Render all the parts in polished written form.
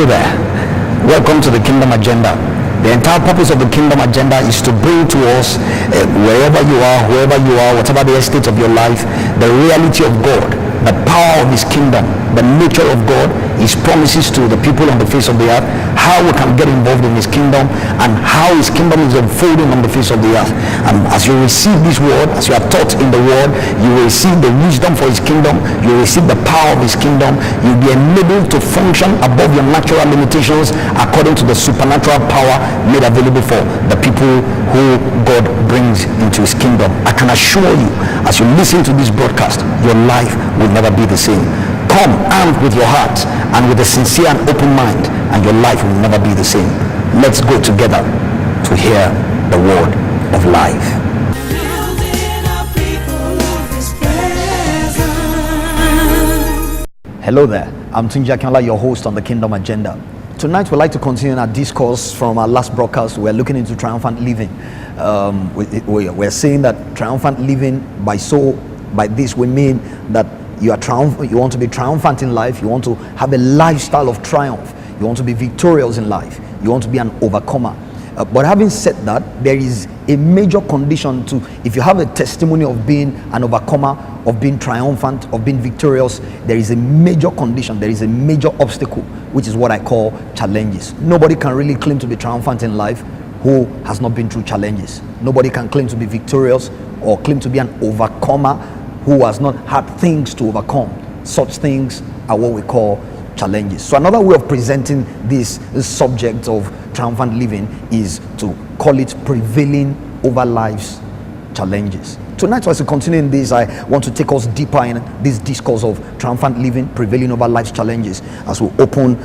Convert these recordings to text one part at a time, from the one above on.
Hello there. Welcome to the Kingdom Agenda. The entire purpose of the Kingdom Agenda is to bring to us, wherever you are, whoever you are, whatever the estate of your life, the reality of God, the power of His kingdom, the nature of God, His promises to the people on the face of the earth, how we can get involved in His kingdom, and how His kingdom is unfolding on the face of the earth. And as you receive this word, as you are taught in the word, you will receive the wisdom for His kingdom, you will receive the power of His kingdom, you'll be enabled to function above your natural limitations according to the supernatural power made available for the people who God brings into His kingdom. I can assure you, as you listen to this broadcast, your life will never be the same. Come armed with your heart and with a sincere and open mind, and your life will never be the same. Let's go together to hear the word of life. Hello there, I'm Tunji Akinla, your host on the Kingdom Agenda. Tonight we'd like to continue our discourse from our last broadcast. We're looking into triumphant living. We're saying that triumphant living, by this we mean that you want to be triumphant in life, you want to have a lifestyle of triumph, you want to be victorious in life, you want to be an overcomer. But having said that, there is a major condition to, if you have a testimony of being an overcomer, of being triumphant, of being victorious, there is a major condition, there is a major obstacle, which is what I call challenges. Nobody can really claim to be triumphant in life who has not been through challenges. Nobody can claim to be victorious or claim to be an overcomer who has not had things to overcome. Such things are what we call challenges. So another way of presenting this subject of triumphant living is to call it prevailing over life's challenges. Tonight, as we continue in this, I want to take us deeper in this discourse of triumphant living, prevailing over life's challenges, as we open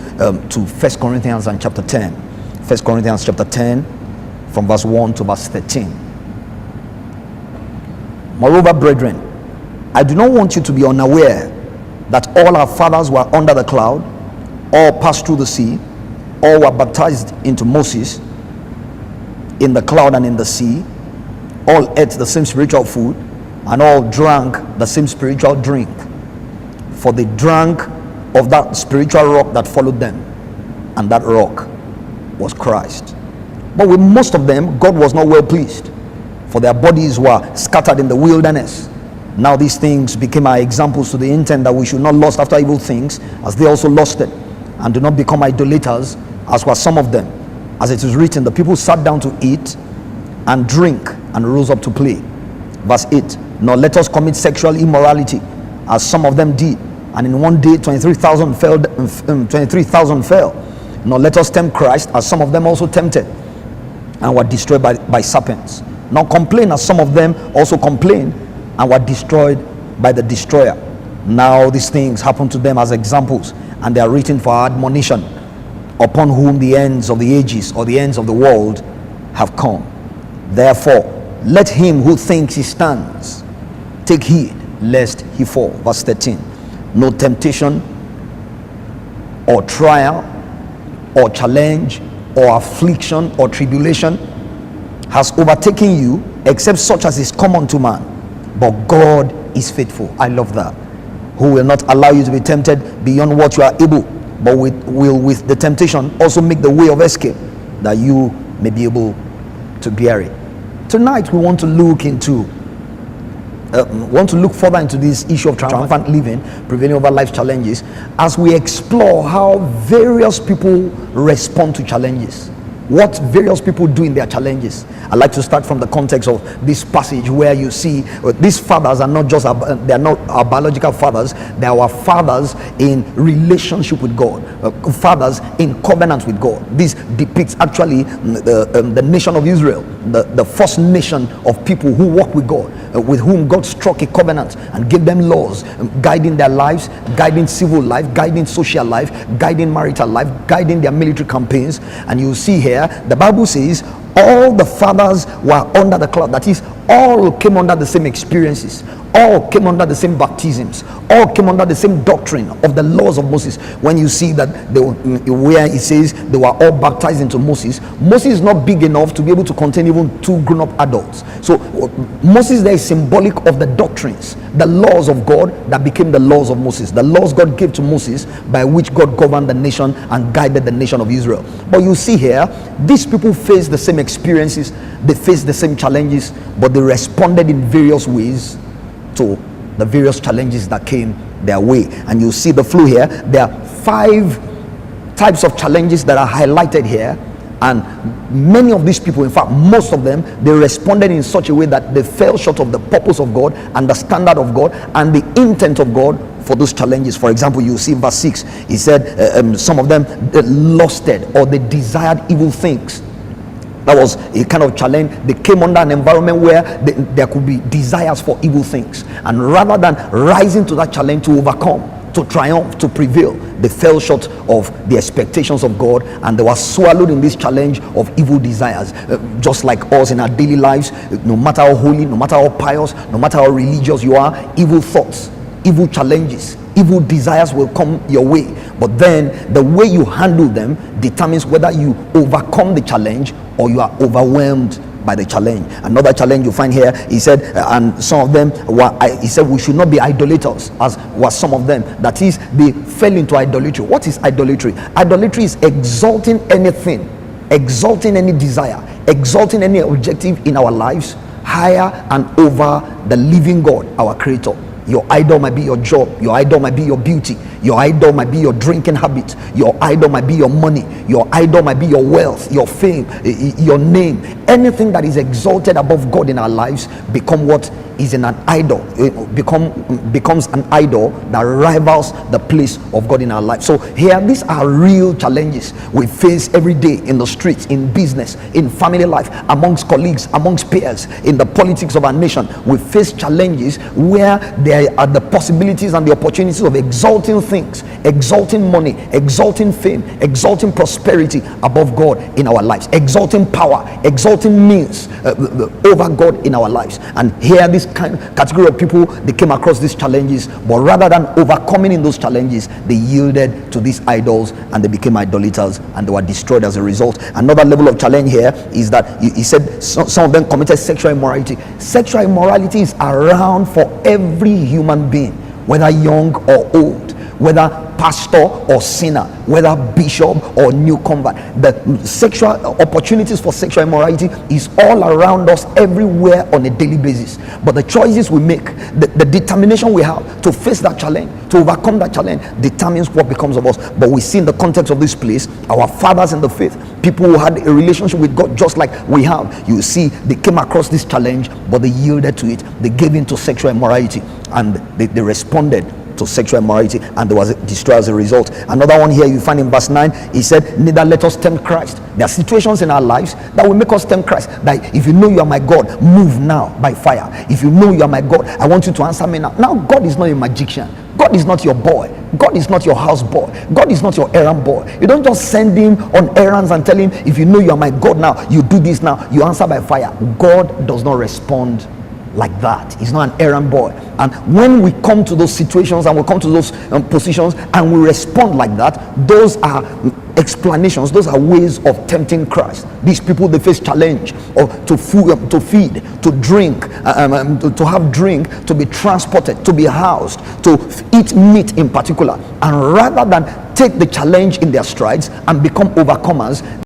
to 1 Corinthians and chapter 10. 1 Corinthians chapter 10 from verse 1 to verse 13. Moreover, brethren, I do not want you to be unaware that all our fathers were under the cloud, all passed through the sea, all were baptized into Moses in the cloud and in the sea, all ate the same spiritual food, and all drank the same spiritual drink, for they drank of that spiritual rock that followed them, and that rock was Christ. But with most of them God was not well pleased, for their bodies were scattered in the wilderness. Now these things became our examples to the intent that we should not lust after evil things, as they also lusted, and do not become idolaters, as were some of them. As it is written, the people sat down to eat and drink and rose up to play. Verse 8, nor let us commit sexual immorality, as some of them did, and in one day 23,000 fell. Nor let us tempt Christ, as some of them also tempted, and were destroyed by serpents. Nor complain, as some of them also complained, and were destroyed by the destroyer. Now these things happen to them as examples, and they are written for our admonition, upon whom the ends of the ages, or the ends of the world, have come. Therefore, let him who thinks he stands take heed lest he fall. Verse 13. No temptation or trial or challenge or affliction or tribulation has overtaken you, except such as is common to man. But God is faithful. I love that. Who will not allow you to be tempted beyond what you are able, but will with the temptation also make the way of escape, that you may be able to bear it. Tonight we want to look further into this issue of triumphant living, prevailing over life challenges, as we explore how various people respond to challenges, what various people do in their challenges. I'd like to start from the context of this passage, where you see these fathers are not just they are not our biological fathers, they are our fathers in relationship with God, fathers in covenant with God. This depicts actually the nation of Israel, the first nation of people who walk with God, with whom God struck a covenant and gave them laws guiding their lives, guiding civil life, guiding social life, guiding marital life, guiding their military campaigns. And you see here, the Bible says all the fathers were under the cloud. That is, all came under the same experiences, all came under the same baptisms, all came under the same doctrine of the laws of Moses. When you see that they, where it says they were all baptized into Moses, Moses is not big enough to be able to contain even 2 grown-up adults. So Moses there is symbolic of the doctrines, the laws of God that became the laws of Moses, the laws God gave to Moses by which God governed the nation and guided the nation of Israel. But you see here, these people faced the same experiences, they faced the same challenges, but they responded in various ways to the various challenges that came their way. And you see the flow here. There are 5 types of challenges that are highlighted here, and many of these people, in fact most of them, they responded in such a way that they fell short of the purpose of God and the standard of God and the intent of God for those challenges. For example, you see in verse 6, he said some of them they lusted, or they desired evil things. That was a kind of challenge. They came under an environment where there could be desires for evil things, and rather than rising to that challenge to overcome, to triumph, to prevail, they fell short of the expectations of God, and they were swallowed in this challenge of evil desires. Just like us in our daily lives, no matter how holy, no matter how pious, no matter how religious you are, evil thoughts, evil challenges, evil desires will come your way. But then the way you handle them determines whether you overcome the challenge or you are overwhelmed by the challenge. Another challenge you find here, he said, and some of them were, he said, we should not be idolaters, as were some of them. That is, they fell into idolatry. What is idolatry? Idolatry is exalting anything, exalting any desire, exalting any objective in our lives higher and over the living God, our creator. Your idol might be your job, your idol might be your beauty, your idol might be your drinking habit, your idol might be your money, your idol might be your wealth, your fame, your name. Anything that is exalted above God in our lives become what is in an idol. It becomes an idol that rivals the place of God in our life. So here, these are real challenges we face every day in the streets, in business, in family life, amongst colleagues, amongst peers, in the politics of our nation. We face challenges where there are the possibilities and the opportunities of exalting things, exalting money, exalting fame, exalting prosperity above God in our lives, exalting power, exalting means over God in our lives. And here, this category of people, they came across these challenges, but rather than overcoming in those challenges, they yielded to these idols and they became idolaters, and they were destroyed as a result. Another level of challenge here is that he said some of them committed sexual immorality. Sexual immorality is around for every human being, whether young or old, whether pastor or sinner, whether bishop or new convert. The sexual opportunities for sexual immorality is all around us, everywhere, on a daily basis. But the choices we make, the determination we have to face that challenge, to overcome that challenge, determines what becomes of us. But we see in the context of this place, our fathers in the faith, people who had a relationship with God just like we have, you see, they came across this challenge, but they yielded to it. They gave in to sexual immorality, and they responded to sexual immorality, and there was destroyed as a result. Another one here you find in verse 9, he said, neither let us tempt Christ. There are situations in our lives that will make us tempt Christ. That if you know you are my God, move now by fire. If you know you are my God, I want you to answer me now. Now, God is not a magician. God is not your boy. God is not your house boy. God is not your errand boy. You don't just send him on errands and tell him, if you know you are my God now, you do this now, you answer by fire. God does not respond like that. He's not an errand boy. And when we come to those situations and we come to those positions and we respond like that, those are explanations, those are ways of tempting Christ. These people, they face challenge of to feed, to drink, to have drink, to be transported, to be housed, to eat meat in particular. And rather than take the challenge in their strides and become overcomers,